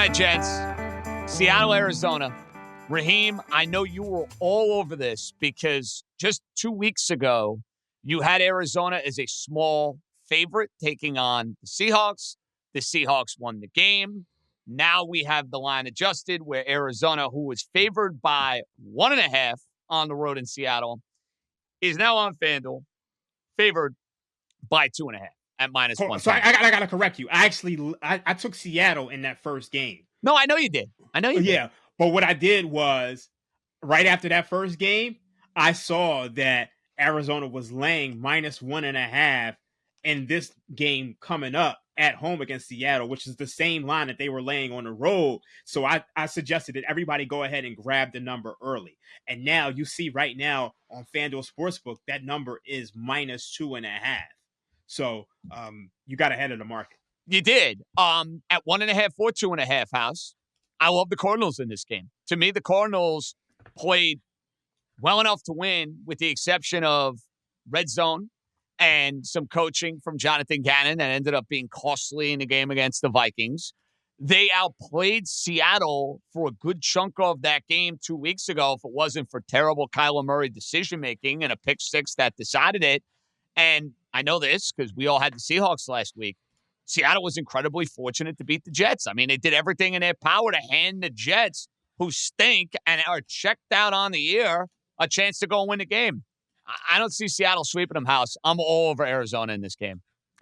right, gents. Seattle, Arizona. Raheem, I know you were all over this because just 2 weeks ago, you had Arizona as a small favorite taking on the Seahawks. The Seahawks won the game. Now we have the line adjusted where Arizona, who was favored by 1.5 on the road in Seattle, is now on FanDuel, favored by 2.5 at minus 1. So I got to correct you. I took Seattle in that first game. No, I know you did. Yeah, but what I did was right after that first game, I saw that Arizona was laying minus 1.5 in this game coming up at home against Seattle, which is the same line that they were laying on the road. So I suggested that everybody go ahead and grab the number early. And now you see right now on FanDuel Sportsbook, that number is minus 2.5. So you got ahead of the market. You did. At 1.5 for 2.5 house. I love the Cardinals in this game. To me, the Cardinals played well enough to win, with the exception of red zone and some coaching from Jonathan Gannon that ended up being costly in the game against the Vikings. They outplayed Seattle for a good chunk of that game 2 weeks ago if it wasn't for terrible Kyler Murray decision-making and a pick six that decided it. And I know this because we all had the Seahawks last week. Seattle was incredibly fortunate to beat the Jets. I mean, they did everything in their power to hand the Jets, who stink and are checked out on the year, a chance to go and win the game. I don't see Seattle sweeping them house. I'm all over Arizona in this game.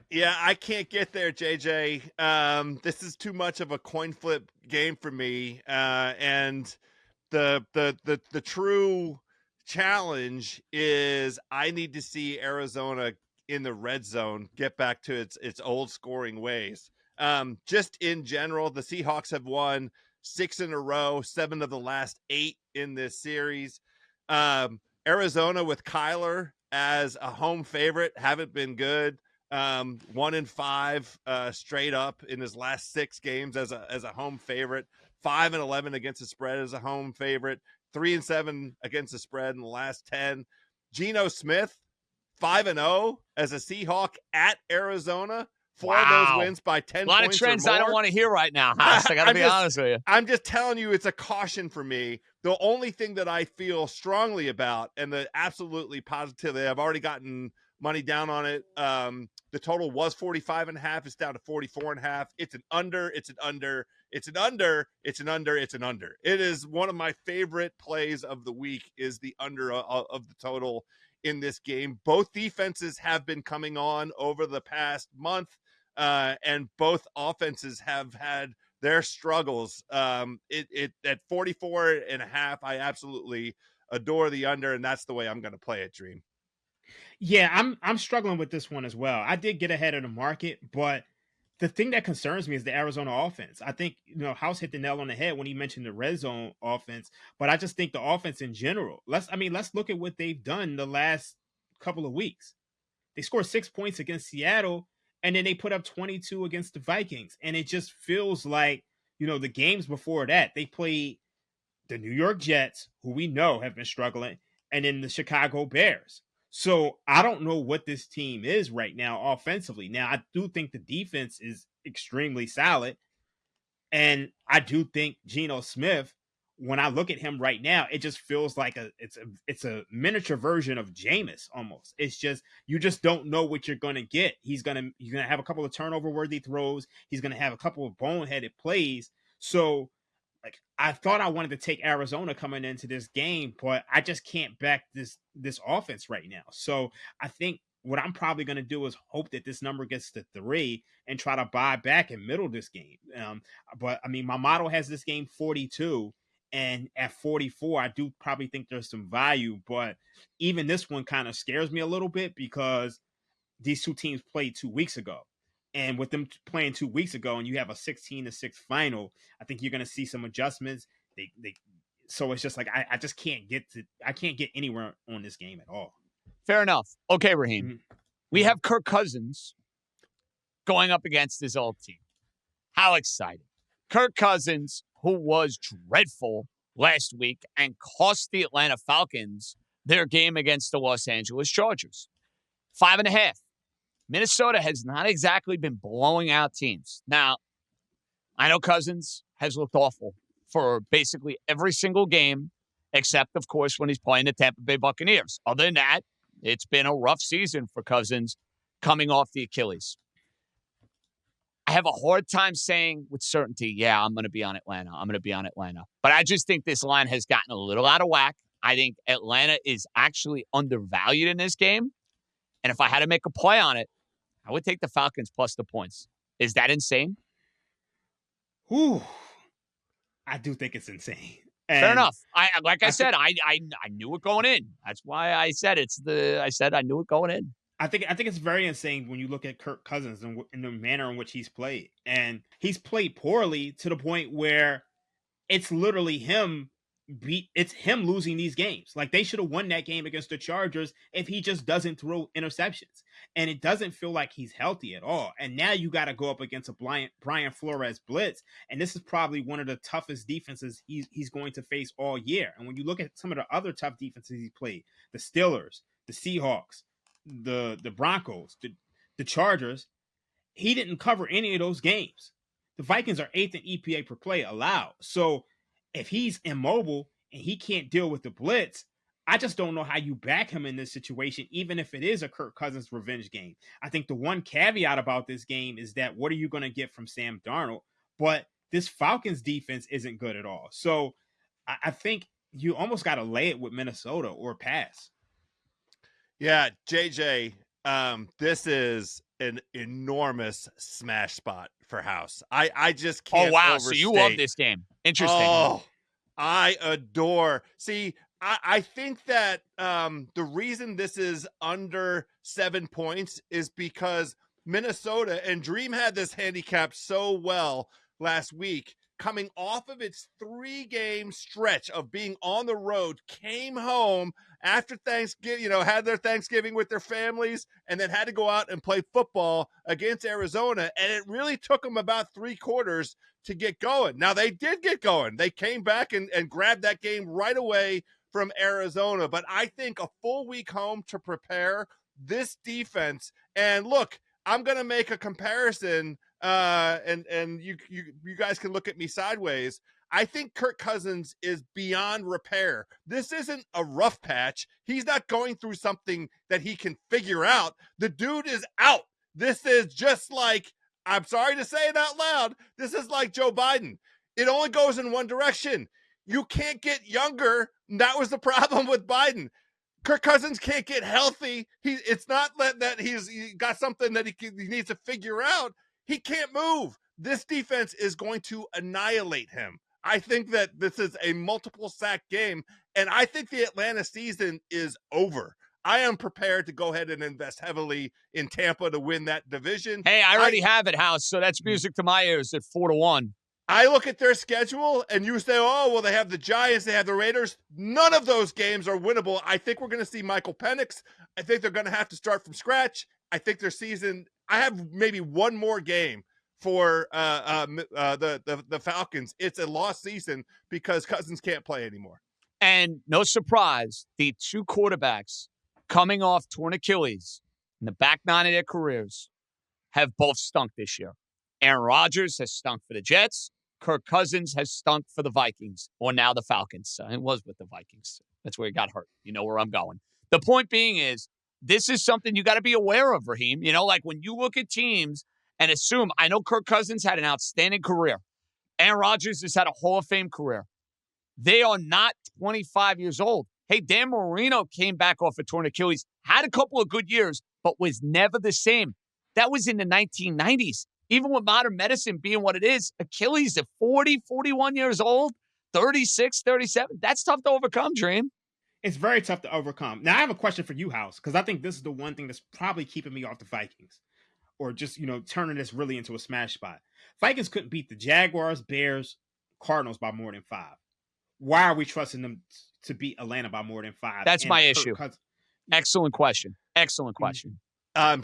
Yeah, I can't get there, JJ. This is too much of a coin flip game for me. And the true challenge is I need to see Arizona in the red zone get back to its old scoring ways. Just in general, the Seahawks have won 6 in a row, 7 of the last 8 in this series. Arizona with Kyler as a home favorite haven't been good. 1-5 straight up in his last 6 games as a home favorite. 5-11 against the spread as a home favorite. 3-7 against the spread in the last 10. Geno Smith, 5-0 as a Seahawk at Arizona. 4 of those wins by 10 points. A lot of trends I don't want to hear right now, House. I got to be honest with you. I'm just telling you, it's a caution for me. The only thing that I feel strongly about, and the absolutely positively, I've already gotten money down on it. The total was 45.5. It's down to 44.5. It's an under. It's an under. It's an under. It's an under. It's an under. It is one of my favorite plays of the week. Is the under of the total in this game. Both defenses have been coming on over the past month, and both offenses have had their struggles. It at 44.5, I absolutely adore the under, and that's the way I'm going to play it, Dream. Yeah, I'm struggling with this one as well. I did get ahead of the market, but the thing that concerns me is the Arizona offense. I think, House hit the nail on the head when he mentioned the red zone offense, but I just think the offense in general. Let's look at what they've done the last couple of weeks. They scored 6 points against Seattle, and then they put up 22 against the Vikings. And it just feels like, the games before that, they played the New York Jets, who we know have been struggling, and then the Chicago Bears. So I don't know what this team is right now offensively. Now, I do think the defense is extremely solid. And I do think Geno Smith, when I look at him right now, it just feels like it's a miniature version of Jameis almost. It's just, you just don't know what you're going to get. He's going to have a couple of turnover worthy throws. He's going to have a couple of boneheaded plays. So I thought I wanted to take Arizona coming into this game, but I just can't back this offense right now. So I think what I'm probably going to do is hope that this number gets to 3 and try to buy back and middle this game. But I mean, my model has this game 42, and at 44, I do probably think there's some value, but even this one kind of scares me a little bit because these two teams played 2 weeks ago. And with them playing 2 weeks ago, and you have a 16-6 final, I think you're going to see some adjustments. So it's just like I just can't get anywhere on this game at all. Fair enough. Okay, Raheem. Mm-hmm. We have Kirk Cousins going up against his old team. How exciting! Kirk Cousins, who was dreadful last week and cost the Atlanta Falcons their game against the Los Angeles Chargers. 5.5. Minnesota has not exactly been blowing out teams. Now, I know Cousins has looked awful for basically every single game, except, of course, when he's playing the Tampa Bay Buccaneers. Other than that, it's been a rough season for Cousins coming off the Achilles. I have a hard time saying with certainty, yeah, I'm going to be on Atlanta. But I just think this line has gotten a little out of whack. I think Atlanta is actually undervalued in this game. And if I had to make a play on it, I would take the Falcons plus the points. Is that insane? Whew. I do think it's insane. Fair enough. I said, I knew it going in. That's why I said I knew it going in. I think it's very insane when you look at Kirk Cousins and the manner in which he's played. And he's played poorly to the point where it's literally him losing these games. Like, they should have won that game against the Chargers if he just doesn't throw interceptions. And it doesn't feel like he's healthy at all. And now you got to go up against a Brian Flores blitz. And this is probably one of the toughest defenses he's going to face all year. And when you look at some of the other tough defenses he's played, the Steelers, the Seahawks, the Broncos, the Chargers, he didn't cover any of those games. The Vikings are 8th in EPA per play allowed. So if he's immobile and he can't deal with the blitz, I just don't know how you back him in this situation, even if it is a Kirk Cousins revenge game. I think the one caveat about this game is that what are you going to get from Sam Darnold? But this Falcons defense isn't good at all. So I think you almost got to lay it with Minnesota or pass. Yeah, JJ, this is an enormous smash spot for House. I just can't. Oh, wow. Overstate. So you love this game. Interesting. Oh, I adore. See, I think that the reason this is under 7 points is because Minnesota, and Dream had this handicap so well last week, coming off of its 3-game stretch of being on the road, came home after Thanksgiving, had their Thanksgiving with their families, and then had to go out and play football against Arizona. And it really took them about 3 quarters to get going. Now, they did get going. They came back and grabbed that game right away from Arizona. But I think a full week home to prepare this defense. And look, I'm going to make a comparison, and you guys can look at me sideways. I think Kirk Cousins is beyond repair. This isn't a rough patch. He's not going through something that he can figure out. The dude is out. This is just like, I'm sorry to say it out loud, this is like Joe Biden. It only goes in one direction. You can't get younger. That was the problem with Biden. Kirk Cousins can't get healthy. It's not that he's got something that he needs to figure out. He can't move. This defense is going to annihilate him. I think that this is a multiple sack game, and I think the Atlanta season is over. I am prepared to go ahead and invest heavily in Tampa to win that division. Hey, I already have it, House, so that's music to my ears at 4-1. I look at their schedule, and you say, oh, well, they have the Giants, they have the Raiders. None of those games are winnable. I think we're going to see Michael Penix. I think they're going to have to start from scratch. I think their season, I have maybe one more game for the Falcons. It's a lost season because Cousins can't play anymore. And no surprise, the 2 quarterbacks coming off torn Achilles in the back 9 of their careers have both stunk this year. Aaron Rodgers has stunk for the Jets. Kirk Cousins has stunk for the Vikings, or now the Falcons. It was with the Vikings. That's where he got hurt. You know where I'm going. The point being is, this is something you got to be aware of, Raheem. Like when you look at teams and assume, I know Kirk Cousins had an outstanding career. Aaron Rodgers has had a Hall of Fame career. They are not 25 years old. Hey, Dan Marino came back off a torn Achilles, had a couple of good years, but was never the same. That was in the 1990s. Even with modern medicine being what it is, Achilles at 40, 41 years old, 36, 37, that's tough to overcome, Dream. It's very tough to overcome. Now, I have a question for you, House, because I think this is the one thing that's probably keeping me off the Vikings, or just, turning this really into a smash spot. Vikings couldn't beat the Jaguars, Bears, Cardinals by more than 5. Why are we trusting them to beat Atlanta by more than 5? That's my issue. Excellent question.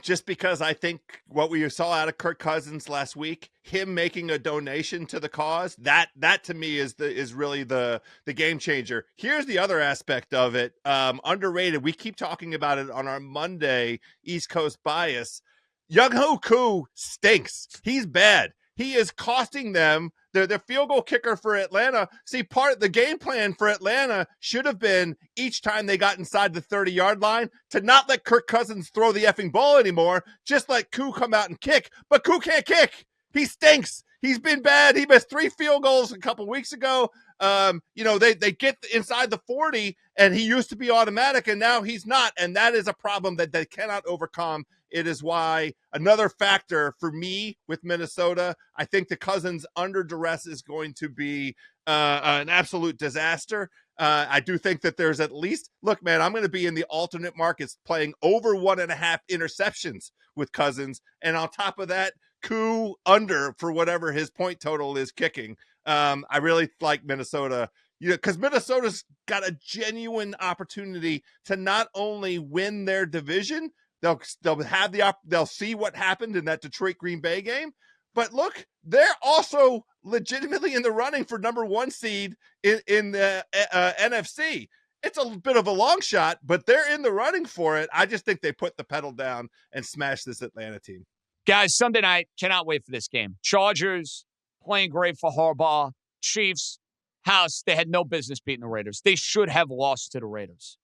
Just because I think what we saw out of Kirk Cousins last week, him making a donation to the cause, that to me is really the game changer. Here's the other aspect of it. Underrated. We keep talking about it on our Monday East Coast bias. Young-Ho Koo stinks. He's bad. He is costing them their field goal kicker for Atlanta. See, part of the game plan for Atlanta should have been each time they got inside the 30-yard line to not let Kirk Cousins throw the effing ball anymore. Just let Koo come out and kick. But Koo can't kick. He stinks. He's been bad. He missed 3 field goals a couple weeks ago. They get inside the 40, and he used to be automatic, and now he's not. And that is a problem that they cannot overcome. It is why another factor for me with Minnesota, I think the Cousins under duress is going to be an absolute disaster. I do think that there's at least, look, man, I'm going to be in the alternate markets playing over 1.5 interceptions with Cousins. And on top of that, Koo under for whatever his point total is kicking. I really like Minnesota, because Minnesota's got a genuine opportunity to not only win their division, they'll see what happened in that Detroit Green Bay game, but look, they're also legitimately in the running for number 1 seed in the NFC. It's a bit of a long shot, but they're in the running for it. I just think they put the pedal down and smash this Atlanta team. Guys, Sunday night, cannot wait for this game. Chargers playing great for Harbaugh. Chiefs, house, they had no business beating the Raiders. They should have lost to the Raiders.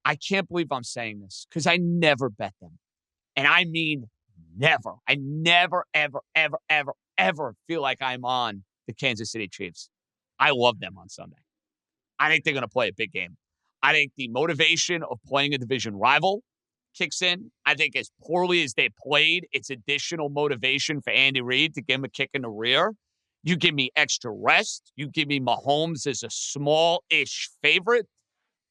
I can't believe I'm saying this because I never bet them. And I mean never. I never, ever, ever, ever, ever feel like I'm on the Kansas City Chiefs. I love them on Sunday. I think they're going to play a big game. I think the motivation of playing a division rival kicks in. I think as poorly as they played, it's additional motivation for Andy Reid to give him a kick in the rear. You give me extra rest. You give me Mahomes as a small-ish favorite.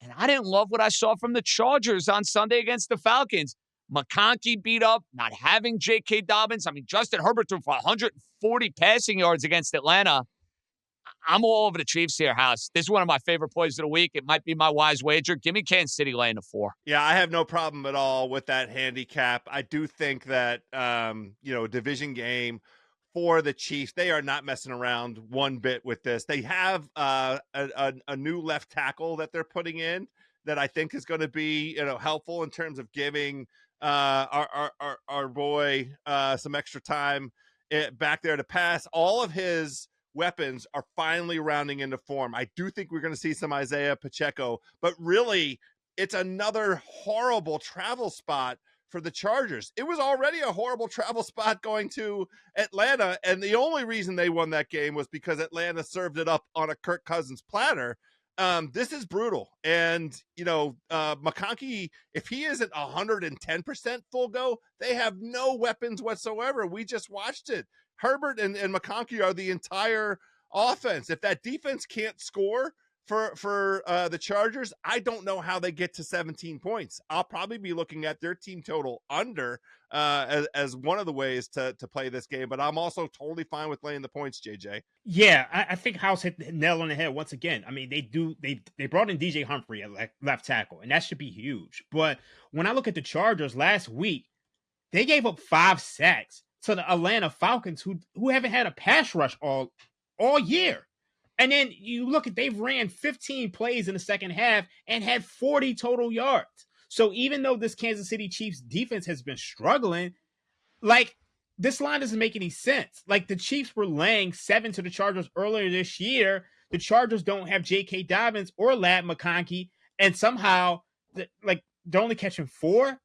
And I didn't love what I saw from the Chargers on Sunday against the Falcons. McConkey beat up, not having J.K. Dobbins. I mean, Justin Herbert threw for 140 passing yards against Atlanta. I'm all over the Chiefs here, House. This is one of my favorite plays of the week. It might be my wise wager. Give me Kansas City laying the 4. Yeah, I have no problem at all with that handicap. I do think that, division game for the Chiefs, they are not messing around one bit with this. They have a new left tackle that they're putting in that I think is going to be, helpful in terms of giving our boy some extra time back there to pass. All of his weapons are finally rounding into form. I do think we're going to see some Isaiah Pacheco, but really it's another horrible travel spot for the Chargers. It was already a horrible travel spot going to Atlanta, and the only reason they won that game was because Atlanta served it up on a Kirk Cousins platter. This is brutal. And, McConkey, if he isn't 110% full go, they have no weapons whatsoever. We just watched it. Herbert and McConkey are the entire offense. If that defense can't score for the Chargers, I don't know how they get to 17 points. I'll probably be looking at their team total under as one of the ways to play this game, but I'm also totally fine with laying the points, JJ. Yeah, I think House hit the nail on the head once again. I mean, they brought in DJ Humphrey at left tackle, and that should be huge. But when I look at the Chargers last week, they gave up 5 sacks to the Atlanta Falcons, who haven't had a pass rush all year. And then you look at, they've ran 15 plays in the second half and had 40 total yards. So even though this Kansas City Chiefs defense has been struggling, this line doesn't make any sense. The Chiefs were laying 7 to the Chargers earlier this year. The Chargers don't have J.K. Dobbins or Ladd McConkey, and somehow, they're only catching 4.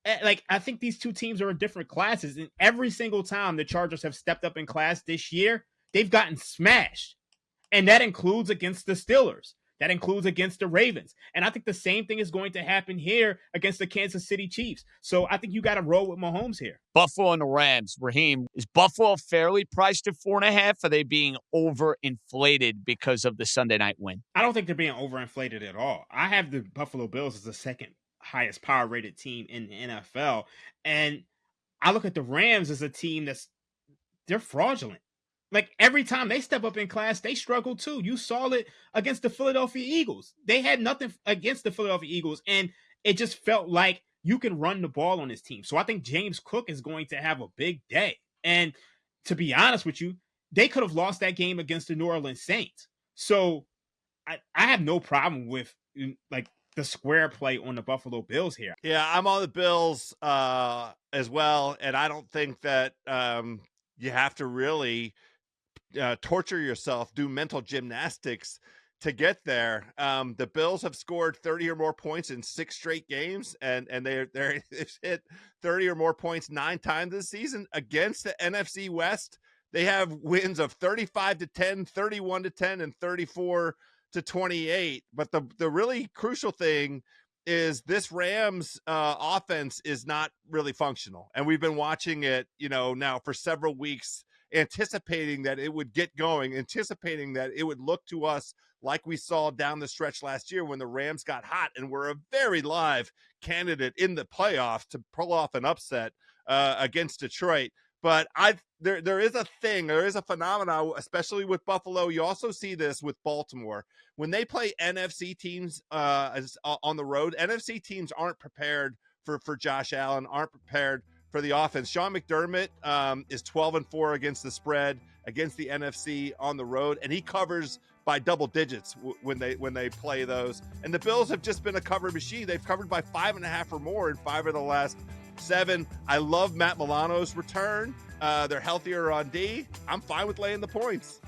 I think these two teams are in different classes, and every single time the Chargers have stepped up in class this year, they've gotten smashed. And that includes against the Steelers. That includes against the Ravens. And I think the same thing is going to happen here against the Kansas City Chiefs. So I think you got to roll with Mahomes here. Buffalo and the Rams. Raheem, is Buffalo fairly priced at 4.5? Are they being overinflated because of the Sunday night win? I don't think they're being overinflated at all. I have the Buffalo Bills as the second highest power rated team in the NFL. And I look at the Rams as a team they're fraudulent. Every time they step up in class, they struggle too. You saw it against the Philadelphia Eagles. They had nothing against the Philadelphia Eagles, and it just felt like you can run the ball on this team. So I think James Cook is going to have a big day. And to be honest with you, they could have lost that game against the New Orleans Saints. So I have no problem with the square play on the Buffalo Bills here. Yeah, I'm on the Bills as well, and I don't think that you have to really torture yourself, do mental gymnastics to get there. The Bills have scored 30 or more points in 6 straight games, and they've hit 30 or more points 9 times this season against the NFC West. They have wins of 35-10, 31-10, and 34-28. But the really crucial thing is this Rams offense is not really functional. And we've been watching it, now for several weeks, anticipating that it would get going, anticipating that it would look to us like we saw down the stretch last year when the Rams got hot and were a very live candidate in the playoffs to pull off an upset against Detroit. But there is a phenomenon, especially with Buffalo. You also see this with Baltimore. When they play NFC teams on the road, NFC teams aren't prepared for Josh Allen, aren't prepared for the offense. Sean McDermott is 12-4 against the spread against the NFC on the road, and he covers by double digits when they play those. And the Bills have just been a cover machine. They've covered by 5.5 or more in 5 of the last 7. I love Matt Milano's return. They're healthier on D. I'm fine with laying the points.